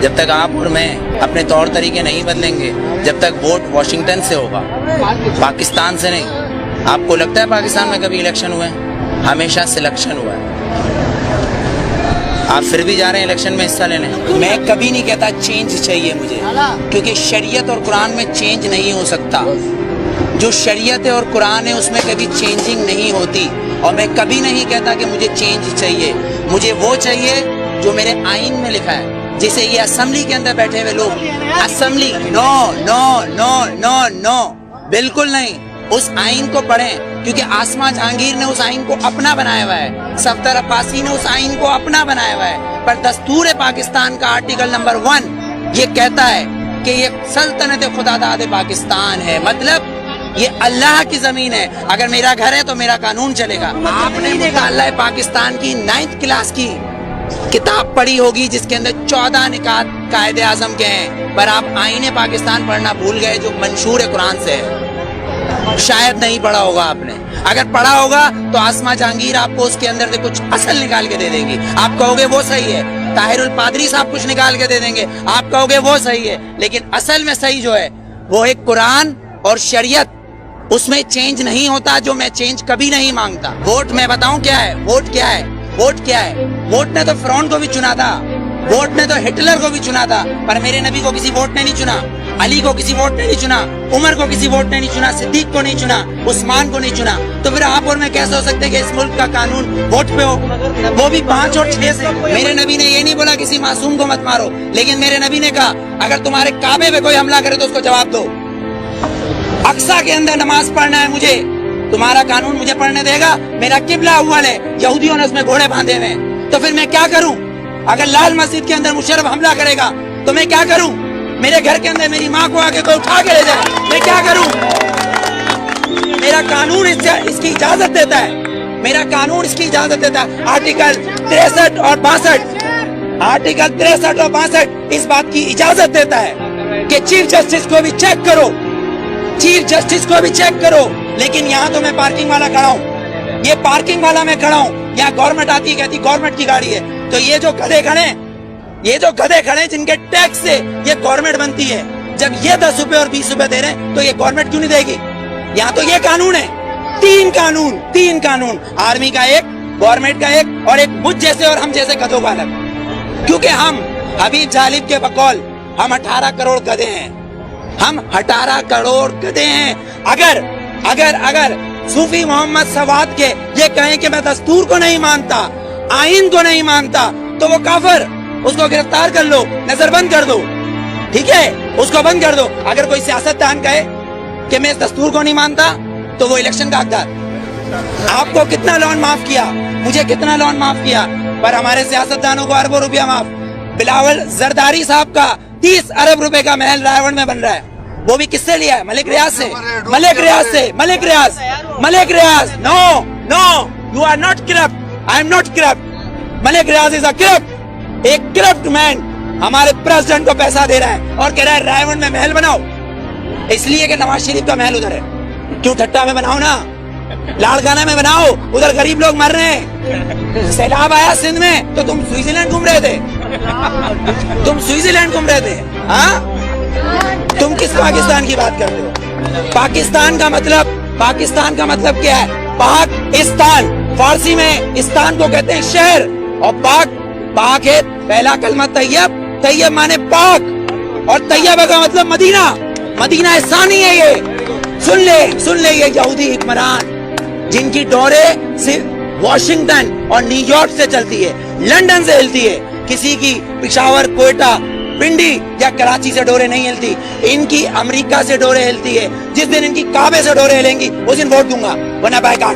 جب تک آپ اور میں اپنے طور طریقے نہیں بدلیں گے، جب تک ووٹ واشنگٹن سے ہوگا، پاکستان سے نہیں۔ آپ کو لگتا ہے پاکستان میں کبھی الیکشن ہوئے ہیں؟ ہمیشہ سلیکشن ہوا ہے۔ آپ پھر بھی جا رہے ہیں الیکشن میں حصہ لینے۔ میں کبھی نہیں کہتا چینج چاہیے مجھے، کیونکہ شریعت اور قرآن میں چینج نہیں ہو سکتا۔ جو شریعت ہے اور قرآن ہے اس میں کبھی چینجنگ نہیں ہوتی، اور میں کبھی نہیں کہتا کہ مجھے چینج چاہیے۔ مجھے وہ چاہیے جو میرے آئین میں لکھا ہے، جسے یہ اسمبلی کے اندر بیٹھے ہوئے لوگ اسمبلی نو نو نو نو نو بالکل نہیں۔ اس آئین کو پڑھیں، کیونکہ آسما جہانگیر نے اس آئین کو اپنا بنایا ہوا ہے، صفدر عباسی نے اس آئین کو اپنا بنایا ہوا ہے، پر دستور پاکستان کا آرٹیکل نمبر 1 یہ کہتا ہے کہ یہ سلطنت خدا داد پاکستان ہے، مطلب یہ اللہ کی زمین ہے۔ اگر میرا گھر ہے تو میرا قانون چلے گا۔ آپ نے مطالعہ پاکستان کی 9th کلاس کی کتاب پڑھی ہوگی جس کے اندر 14 نکات قائد اعظم کے ہیں، پر آپ آئین پاکستان پڑھنا بھول گئے جو منشور قرآن سے ہے۔ شاید نہیں پڑھا ہوگا آپ نے، اگر پڑھا ہوگا تو آسما جہانگیر آپ کو اس کے اندر سے کچھ اصل نکال کے دے دیں گی، آپ کہو گے وہ صحیح ہے۔ طاہر الپادری صاحب کچھ نکال کے دے دیں گے، آپ کہو گے وہ صحیح ہے، لیکن اصل میں صحیح جو ہے وہ ایک قرآن اور شریعت، اس میں چینج نہیں ہوتا، جو میں چینج کبھی نہیں مانگتا۔ ووٹ میں بتاؤں کیا ہے، ووٹ کیا ہے، ووٹ کیا ہے؟ ووٹ نے تو فرعون کو بھی چنا تھا، ووٹ نے تو ہٹلر کو بھی چنا تھا، پر میرے نبی کو کسی ووٹ نے نہیں چنا، علی کو کسی ووٹ نے نہیں چنا، عمر کو کسی ووٹ نے نہیں چنا، صدیق کو نہیں چنا، عثمان کو نہیں چنا۔ تو پھر آپ اور میں کیسے ہو سکتے کہ اس ملک کا قانون ووٹ پہ ہو، وہ بھی 5 اور 6 سے؟ میرے نبی نے یہ نہیں بولا کسی معصوم کو مت مارو، لیکن میرے نبی نے کہا اگر تمہارے کعبے پہ کوئی حملہ کرے تو اس کو جواب دو۔ اقصی کے اندر نماز پڑھنا ہے مجھے، تمہارا قانون مجھے پڑھنے دے گا؟ میرا قبلہ اول ہے، یہودیوں نے اس میں گھوڑے باندھے ہوئے ہیں، تو پھر میں کیا کروں؟ اگر لال مسجد کے اندر مشرف حملہ کرے گا تو میں کیا کروں؟ میرے گھر کے اندر میری ماں کو آگے کوئی اٹھا کے لے جائے، میں کیا کروں؟ میرا قانون اس کی اجازت دیتا ہے، میرا قانون اس کی اجازت دیتا ہے۔ آرٹیکل 63 اور 62، آرٹیکل 63 اور 62 اس بات کی اجازت دیتا ہے کہ چیف جسٹس کو بھی چیک کرو، چیف جسٹس کو بھی چیک کرو۔ لیکن یہاں تو میں پارکنگ والا کھڑا ہوں، یہ پارکنگ والا میں کھڑا ہوں، یہاں گورنمنٹ آتی ہے کہتی گورنمنٹ کی گاڑی ہے، تو یہ جو گدھے کھڑے ہیں، یہ جو گدھے کھڑے ہیں جن کے ٹیکس سے یہ گورنمنٹ بنتی ہے، جب یہ 10 روپے اور 20 روپے دے رہے ہیں تو یہ گورنمنٹ کیوں نہیں دے گی؟ یہاں تو یہ قانون ہے، 3 قانون، آرمی کا ایک، گورنمنٹ کا ایک، اور ایک مجھ جیسے اور ہم جیسے گدھوں کا الگ، کیونکہ ہم حبیب جالب کے بقول ہم 18 کروڑ گدھے ہیں، ہم 18 کروڑ گدھے ہیں۔ اگر صوفی محمد سواد کے یہ کہیں کہ میں دستور کو نہیں مانتا، آئین کو نہیں مانتا، تو وہ کافر، اس کو گرفتار کر لو، نظر بند کر دو، ٹھیک ہے، اس کو بند کر دو۔ اگر کوئی سیاستدان کہے کہ میں اس دستور کو نہیں مانتا تو وہ الیکشن کا حقدار۔ آپ کو کتنا لون معاف کیا، مجھے کتنا لون معاف کیا، پر ہمارے سیاستدانوں کو اربوں روپیہ معاف۔ بلاول زرداری صاحب کا 30 ارب روپے کا محل رائے میں بن رہا ہے، وہ بھی کس سے لیا ہے؟ ملک ریاض سے، Malik Riaz. No you are not corrupt, I am not corrupt, Malik Riaz is a corrupt, ایک کرپٹ مین ہمارے پریزیڈنٹ کو پیسہ دے رہا ہے اور کہہ رہا ہے رائے میں محل بناؤ، اس لیے کہ نواز شریف کا محل ادھر ہے، کیوں ٹھٹا میں بناؤ نا، لاڑکانہ میں بناؤ، ادھر غریب لوگ مر رہے ہیں۔ سیلاب آیا سندھ میں تو تم سوئٹزرلینڈ گھوم رہے تھے، ہاں؟ تم کس پاکستان کی بات کرتے ہو؟ پاکستان کا مطلب کیا ہے؟ پاکستان، فارسی میں استان کو کہتے ہیں شہر، اور پاک ہے پہلا کلمہ طیب مانے پاک، اور طیبہ کا مطلب مدینہ ثانی ہے۔ یہ سن لے یہ یہودی حکمران جن کی ڈورے صرف واشنگٹن اور نیو یارک سے چلتی ہے، لندن سے ہلتی ہے، کسی کی پشاور، کوئٹہ، پنڈی یا کراچی سے ڈورے نہیں ہلتی، ان کی امریکہ سے ڈورے ہلتی ہے۔ جس دن ان کی کعبے سے ڈورے ہلیں گی اس دن ووٹ دوں گا، ورنہ بائیکاٹ۔